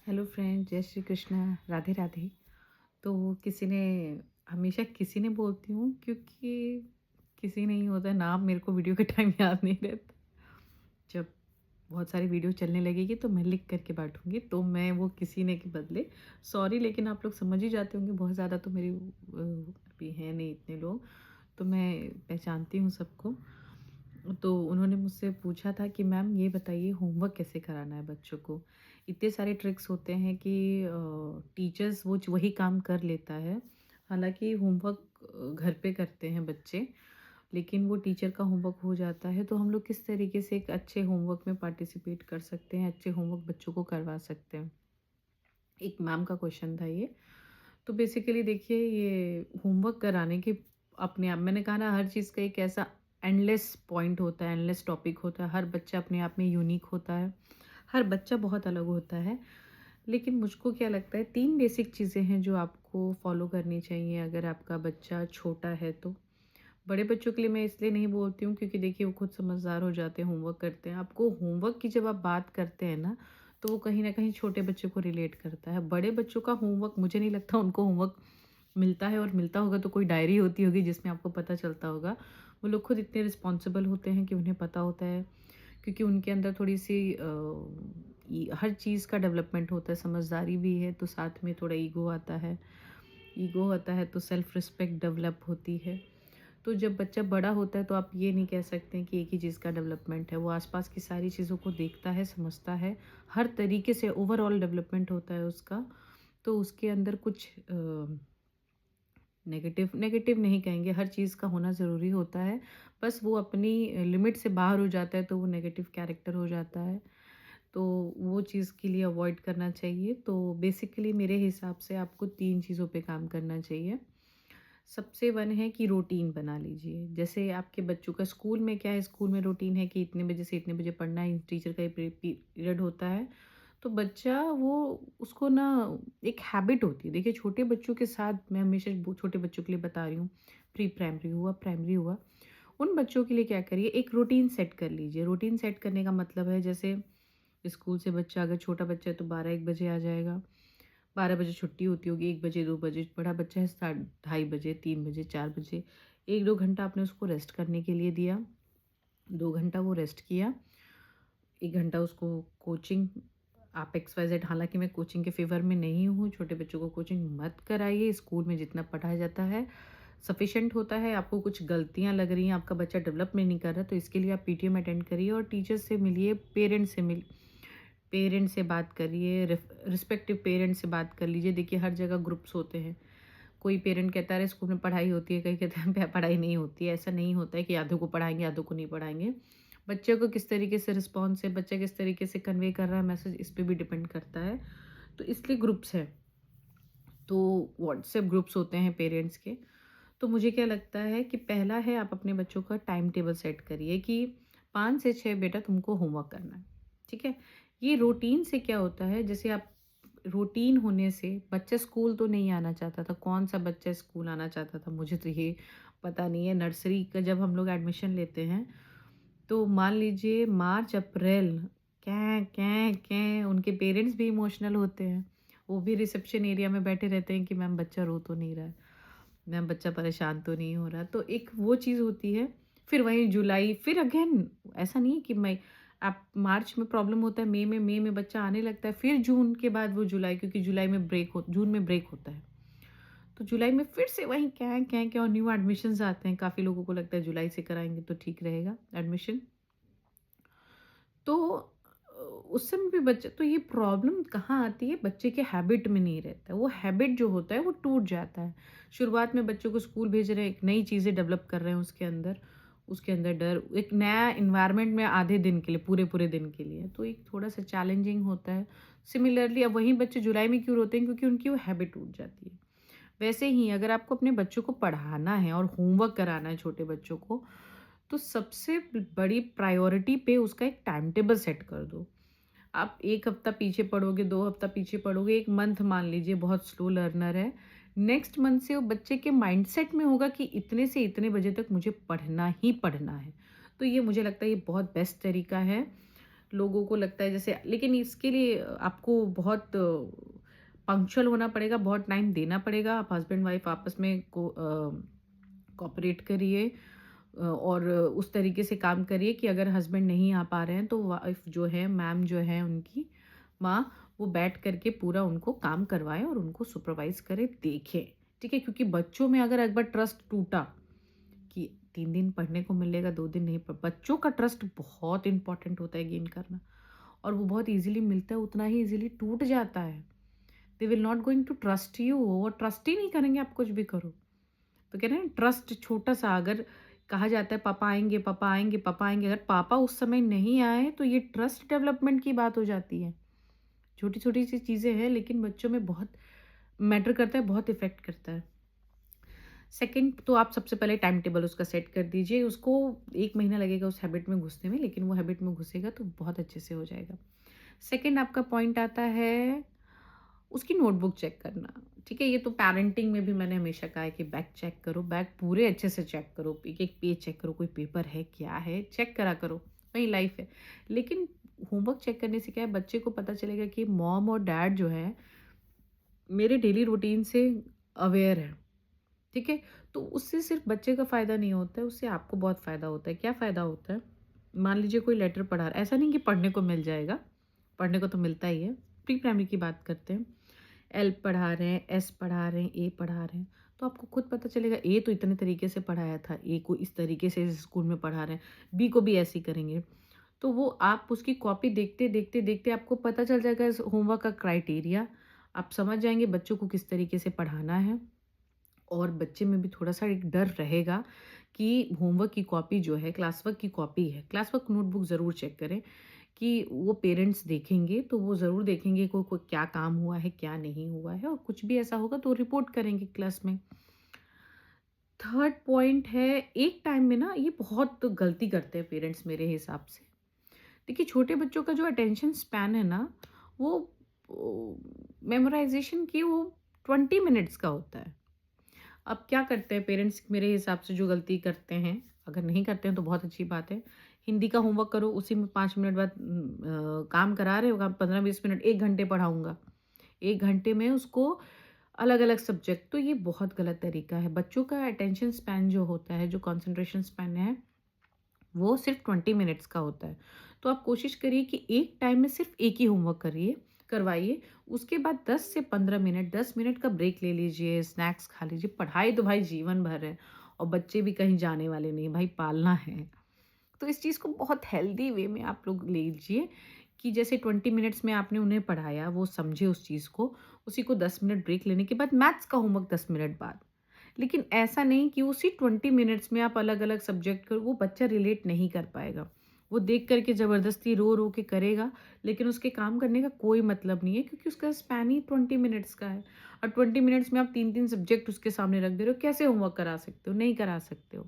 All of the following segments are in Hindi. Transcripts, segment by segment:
हेलो फ्रेंड, जय श्री कृष्णा, राधे राधे। तो किसी ने हमेशा किसी ने बोलती हूँ क्योंकि किसी नहीं होता नाम मेरे को वीडियो के टाइम याद नहीं रहता। जब बहुत सारी वीडियो चलने लगेगी तो मैं लिख करके बांटूँगी, तो मैं वो किसी ने के बदले सॉरी, लेकिन आप लोग समझ ही जाते होंगे, बहुत ज़्यादा तो मेरी अभी हैं नहीं इतने लोग, तो मैं पहचानती हूँ सबको। तो उन्होंने मुझसे पूछा था कि मैम ये बताइए होमवर्क कैसे कराना है बच्चों को? इतने सारे ट्रिक्स होते हैं कि टीचर्स वो वही काम कर लेता है। हालाँकि होमवर्क घर पे करते हैं बच्चे, लेकिन वो टीचर का होमवर्क हो जाता है, तो हम लोग किस तरीके से एक अच्छे होमवर्क में पार्टिसिपेट कर सकते हैं, अच्छे होमवर्क बच्चों को करवा सकते हैं? एक मैम का क्वेश्चन था ये। तो बेसिकली देखिए, ये होमवर्क कराने की अपने आप मैंने कहा ना, हर चीज़ का एक ऐसा एंडलेस पॉइंट होता है, एंडलेस टॉपिक होता है। हर बच्चा अपने आप में यूनिक होता है, हर बच्चा बहुत अलग होता है। लेकिन मुझको क्या लगता है, 3 बेसिक चीज़ें हैं जो आपको फॉलो करनी चाहिए अगर आपका बच्चा छोटा है तो। बड़े बच्चों के लिए मैं इसलिए नहीं बोलती हूँ क्योंकि देखिए वो खुद समझदार हो जाते हैं, होमवर्क करते हैं। आपको होमवर्क की जब आप बात करते हैं ना, तो वो कहीं न कहीं छोटे बच्चों को रिलेट करता है। बड़े बच्चों का होमवर्क मुझे नहीं लगता उनको होमवर्क मिलता है, और मिलता होगा तो कोई डायरी होती होगी जिसमें आपको पता चलता होगा। वो लोग खुद इतने रिस्पॉन्सिबल होते हैं कि उन्हें पता होता है, क्योंकि उनके अंदर थोड़ी-सी हर चीज़ का डेवलपमेंट होता है, समझदारी भी है, तो साथ में थोड़ा ईगो आता है। ईगो आता है तो सेल्फ रिस्पेक्ट डेवलप होती है। तो जब बच्चा बड़ा होता है तो आप ये नहीं कह सकते हैं कि एक ही चीज़ का डेवलपमेंट है। वो आसपास की सारी चीज़ों को देखता है, समझता है, हर तरीके से ओवरऑल डेवलपमेंट होता है उसका। तो उसके अंदर कुछ नेगेटिव नेगेटिव नहीं कहेंगे, हर चीज़ का होना ज़रूरी होता है। बस वो अपनी लिमिट से बाहर हो जाता है तो वो नेगेटिव कैरेक्टर हो जाता है। तो वो चीज़ के लिए अवॉइड करना चाहिए। तो बेसिकली मेरे हिसाब से आपको 3 चीज़ों पे काम करना चाहिए। सबसे वन है कि रूटीन बना लीजिए। जैसे आपके बच्चों का स्कूल में क्या है, स्कूल में रूटीन है कि इतने बजे से इतने बजे पढ़ना है, टीचर का ये पीरियड होता है। तो बच्चा वो उसको ना एक हैबिट होती है। देखिए छोटे बच्चों के साथ मैं हमेशा छोटे बच्चों के लिए बता रही हूँ, प्री प्राइमरी हुआ, प्राइमरी हुआ, उन बच्चों के लिए क्या करिए, एक रूटीन सेट कर लीजिए। रूटीन सेट करने का मतलब है, जैसे स्कूल से बच्चा अगर छोटा बच्चा है तो 12-1 बजे आ जाएगा। 12 बजे छुट्टी होती होगी, 1 बजे, 2 बजे, बड़ा बच्चा है साढ़ ढाई बजे, 3 बजे, 4 बजे, 1-2 घंटा आपने उसको रेस्ट करने के लिए दिया, 2 घंटा वो रेस्ट किया, 1 घंटा उसको कोचिंग, आप XYZ, हालाँकि मैं कोचिंग के फ़ेवर में नहीं हूँ, छोटे बच्चों को कोचिंग मत कराइए, स्कूल में जितना पढ़ाया जाता है सफिशिएंट होता है। आपको कुछ गलतियाँ लग रही हैं, आपका बच्चा डेवलपमेंट नहीं कर रहा, तो इसके लिए आप पीटीएम अटेंड करिए और टीचर से मिलिए, पेरेंट्स से बात करिए, रिस्पेक्टिव पेरेंट्स से बात कर लीजिए। देखिए हर जगह ग्रुप्स होते हैं, कोई पेरेंट कहता है अरे स्कूल में पढ़ाई होती है, कहीं कहता है पढ़ाई नहीं होती है। ऐसा नहीं होता है कि आधों को पढ़ाएंगे आधों को नहीं पढ़ाएंगे। बच्चे को किस तरीके से रिस्पॉन्स है, बच्चा किस तरीके से कन्वे कर रहा है मैसेज, इस पे भी डिपेंड करता है। तो इसलिए ग्रुप्स है, तो व्हाट्सएप ग्रुप्स होते हैं पेरेंट्स के। तो मुझे क्या लगता है कि पहला है, आप अपने बच्चों का टाइम टेबल सेट करिए कि 5 से 6 बेटा तुमको होमवर्क करना है, ठीक है? ये रूटीन से क्या होता है, जैसे आप रूटीन होने से बच्चा स्कूल तो नहीं आना चाहता था, कौन-सा बच्चा स्कूल आना चाहता था मुझे तो ये पता नहीं है। नर्सरी का जब हम लोग एडमिशन लेते हैं, तो मान लीजिए मार्च, अप्रैल, कैं, कैं, कैं, उनके पेरेंट्स भी इमोशनल होते हैं। वो भी रिसेप्शन एरिया में बैठे रहते हैं कि मैम बच्चा रो तो नहीं रहा है। मैम बच्चा परेशान तो नहीं हो रहा, तो एक वो चीज़ होती है। फिर वही जुलाई, फिर अगेन ऐसा नहीं है कि मई, आप मार्च में प्रॉब्लम होता है, मई में बच्चा आने लगता है, फिर जून के बाद वो जुलाई, क्योंकि जुलाई में जून में ब्रेक होता है, तो जुलाई में फिर से वही क्या और न्यू एडमिशन्स आते हैं। काफ़ी लोगों को लगता है जुलाई से कराएंगे तो ठीक रहेगा एडमिशन। तो उस समय भी बच्चे, तो ये प्रॉब्लम कहाँ आती है, बच्चे के हैबिट में नहीं रहता है। वो हैबिट जो होता है वो टूट जाता है। शुरुआत में बच्चों को स्कूल भेज रहे हैं, एक नई चीज़ें डेवलप कर रहे हैं उसके अंदर डर, एक नया एनवायरनमेंट में आधे दिन के लिए, पूरे-पूरे दिन के लिए, तो एक थोड़ा-सा चैलेंजिंग होता है। सिमिलरली अब वही बच्चे जुलाई में क्यों रोते हैं, क्योंकि उनकी वो हैबिट टूट जाती है। वैसे ही अगर आपको अपने बच्चों को पढ़ाना है और होमवर्क कराना है छोटे बच्चों को, तो सबसे बड़ी प्रायोरिटी पे उसका एक टाइम टेबल सेट कर दो। आप 1 हफ्ता पीछे पड़ोगे, 2 हफ्ता पीछे पड़ोगे, 1 मंथ मान लीजिए बहुत स्लो लर्नर है। नेक्स्ट मंथ से वो बच्चे के माइंडसेट में होगा कि इतने से इतने बजे तक मुझे पढ़ना ही पढ़ना है। तो ये मुझे लगता है ये बहुत बेस्ट तरीका है। लोगों को लगता है जैसे, लेकिन इसके लिए आपको बहुत पंक्चुअल होना पड़ेगा, बहुत टाइम देना पड़ेगा। आप हस्बैंड वाइफ आपस में कोऑपरेट करिए और उस तरीके से काम करिए कि अगर हस्बैंड नहीं आ पा रहे हैं तो वाइफ जो है, मैम जो है उनकी माँ, वो बैठ करके पूरा उनको काम करवाएँ और उनको सुपरवाइज़ करे, देखें, ठीक है? क्योंकि बच्चों में अगर एक बार ट्रस्ट टूटा कि 3 दिन पढ़ने को मिलेगा, 2 दिन नहीं, प बच्चों का ट्रस्ट बहुत इम्पोर्टेंट होता है गेन करना, और वो बहुत ईज़िली मिलता है, उतना ही ईज़िली टूट जाता है। They will not going to trust you, वो ट्रस्ट ही नहीं करेंगे आप कुछ भी करो। तो कह रहे हैं ट्रस्ट छोटा-सा, अगर कहा जाता है पापा आएँगे, पापा आएँगे, पापा आएँगे, अगर पापा उस समय नहीं आए तो ये ट्रस्ट डेवलपमेंट की बात हो जाती है। छोटी-छोटी सी चीज़ें हैं लेकिन बच्चों में बहुत मैटर करता है, बहुत इफ़ेक्ट करता है। सेकंड तो आप सबसे पहले टाइम टेबल उसका सेट कर दीजिए। उसको 1 महीना लगेगा उस हैबिट में घुसने में, लेकिन वो हैबिट में घुसेगा तो बहुत अच्छे से हो जाएगा। सेकंड आपका पॉइंट आता है उसकी नोटबुक चेक करना, ठीक है? ये तो पैरेंटिंग में भी मैंने हमेशा कहा है कि बैग चेक करो, बैग पूरे अच्छे से चेक करो, एक-एक पेज चेक करो, कोई पेपर है, क्या है, चेक करा करो, वही लाइफ है। लेकिन होमवर्क चेक करने से क्या है, बच्चे को पता चलेगा कि मॉम और डैड जो है, मेरे डेली रूटीन से अवेयर है, ठीक है? तो उससे सिर्फ बच्चे का फ़ायदा नहीं होता है, उससे आपको बहुत फ़ायदा होता है। क्या फ़ायदा होता है? मान लीजिए कोई लेटर पढ़ा रहा है, ऐसा नहीं कि पढ़ने को मिल जाएगा, पढ़ने को तो मिलता ही है। प्री प्राइमरी की बात करते हैं। एल पढ़ा रहे हैं, एस पढ़ा रहे हैं, ए पढ़ा रहे हैं, तो आपको खुद पता चलेगा ए तो इतने तरीके से पढ़ाया था, ए को इस तरीके से इस स्कूल में पढ़ा रहे हैं, बी को भी ऐसे ही करेंगे। तो वो आप उसकी कॉपी देखते, देखते, देखते आपको पता चल जाएगा इस होमवर्क का क्राइटेरिया, आप समझ जाएँगे बच्चों को किस तरीके से पढ़ाना है। और बच्चे में भी थोड़ा-सा एक डर रहेगा कि होमवर्क की कॉपी जो है, क्लास वर्क की कॉपी है, क्लास वर्क नोटबुक ज़रूर चेक करें कि वो पेरेंट्स देखेंगे, तो वो ज़रूर देखेंगे को क्या काम हुआ है, क्या नहीं हुआ है, और कुछ भी ऐसा होगा तो रिपोर्ट करेंगे क्लास में। थर्ड पॉइंट है, एक टाइम में ना ये बहुत गलती करते हैं पेरेंट्स मेरे हिसाब से। देखिए छोटे बच्चों का जो अटेंशन स्पैन है ना, वो मेमोराइज़ेशन की वो 20 मिनट्स का होता है। अब क्या करते हैं पेरेंट्स मेरे हिसाब से जो गलती करते हैं, अगर नहीं करते हैं तो बहुत अच्छी बात है। हिंदी का होमवर्क करो, उसी में 5 मिनट बाद काम करा रहे हो, काम 15-20 मिनट, 1 घंटे पढ़ाऊँगा। 1 घंटे में उसको अलग-अलग सब्जेक्ट, तो ये बहुत गलत तरीका है। बच्चों का अटेंशन स्पैन जो होता है, जो कंसंट्रेशन स्पैन है, वो सिर्फ़ 20 मिनट्स का होता है। तो आप कोशिश करिए कि एक टाइम में सिर्फ़ एक ही होमवर्क करवाइए। उसके बाद 10 से 15 मिनट, 10 मिनट का ब्रेक ले लीजिए, स्नैक्स खा लीजिए। पढ़ाई तो भाई जीवन भर है और बच्चे भी कहीं जाने वाले नहीं, भाई पालना है। तो इस चीज़ को बहुत हेल्दी वे में आप लोग ले लीजिए कि जैसे 20 मिनट्स में आपने उन्हें पढ़ाया, वो समझे उस चीज़ को, उसी को 10 मिनट ब्रेक लेने के बाद मैथ्स का होमवर्क 10 मिनट बाद। लेकिन ऐसा नहीं कि उसी 20 मिनट्स में आप अलग-अलग सब्जेक्ट को, वो बच्चा रिलेट नहीं कर पाएगा। वो देख कर के ज़बरदस्ती रो-रो के करेगा, लेकिन उसके काम करने का कोई मतलब नहीं है क्योंकि उसका स्पैन ही 20 मिनट्स का है। और 20 मिनट्स में आप 3-3 सब्जेक्ट उसके सामने रख दे रहे हो, कैसे होमवर्क करा सकते हो? नहीं करा सकते हो।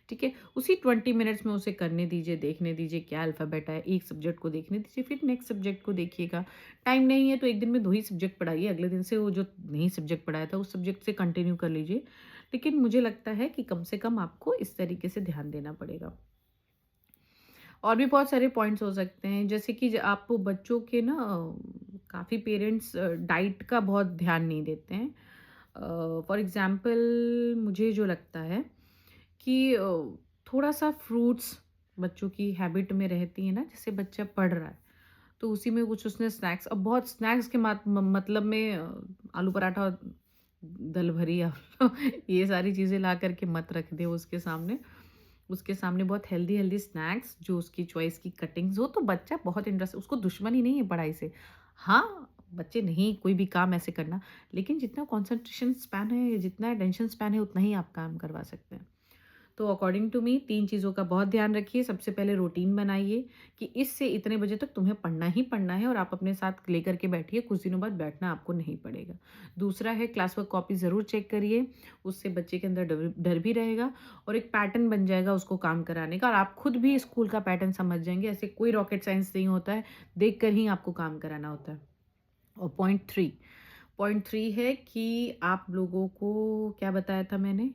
ठीक है? उसी 20 मिनट्स में उसे करने दीजिए, देखने दीजिए क्या अल्फ़ाबेट है, एक सब्जेक्ट को देखने दीजिए, फिर नेक्स्ट सब्जेक्ट को देखिएगा। टाइम नहीं है तो 1 दिन में 2 ही सब्जेक्ट पढ़ाइए, अगले दिन से वो जो नहीं सब्जेक्ट पढ़ाया था उस सब्जेक्ट से कंटिन्यू कर लीजिए। लेकिन मुझे लगता है कि कम से कम आपको इस तरीके से ध्यान देना पड़ेगा। और भी बहुत सारे पॉइंट्स हो सकते हैं, जैसे कि आप बच्चों के ना काफ़ी पेरेंट्स डाइट का बहुत ध्यान नहीं देते हैं। फॉर एग्ज़ाम्पल मुझे जो लगता है कि थोड़ा-सा फ्रूट्स बच्चों की हैबिट में रहती है ना, जैसे बच्चा पढ़ रहा है, तो उसी में कुछ उसने स्नैक्स, अब बहुत स्नैक्स के मतलब में आलू पराठा और दल भरी या ये सारी चीज़ें ला कर के मत रख दें उसके सामने। उसके सामने बहुत हेल्दी-हेल्दी स्नैक्स जो उसकी चॉइस की कटिंग्स हो, तो बच्चा बहुत इंटरेस्ट, उसको दुश्मनी नहीं है पढ़ाई से। हाँ, बच्चे नहीं कोई भी काम ऐसे करना, लेकिन जितना कंसंट्रेशन स्पैन है, जितना अटेंशन स्पैन है, उतना ही आप काम करवा सकते हैं। तो अकॉर्डिंग टू मी 3 चीज़ों का बहुत ध्यान रखिए। सबसे पहले रूटीन बनाइए कि इससे इतने बजे तक तुम्हें पढ़ना ही पढ़ना है और आप अपने साथ लेकर के बैठिए, कुछ दिनों बाद बैठना आपको नहीं पड़ेगा। दूसरा है क्लास वर्क कॉपी ज़रूर चेक करिए, उससे बच्चे के अंदर डर डर भी रहेगा और एक पैटर्न बन जाएगा उसको काम कराने का, और आप खुद भी स्कूल का पैटर्न समझ जाएँगे। ऐसे कोई रॉकेट साइंस नहीं होता है, देख कर ही आपको काम कराना होता है। और पॉइंट 3 है कि आप लोगों को क्या बताया था मैंने?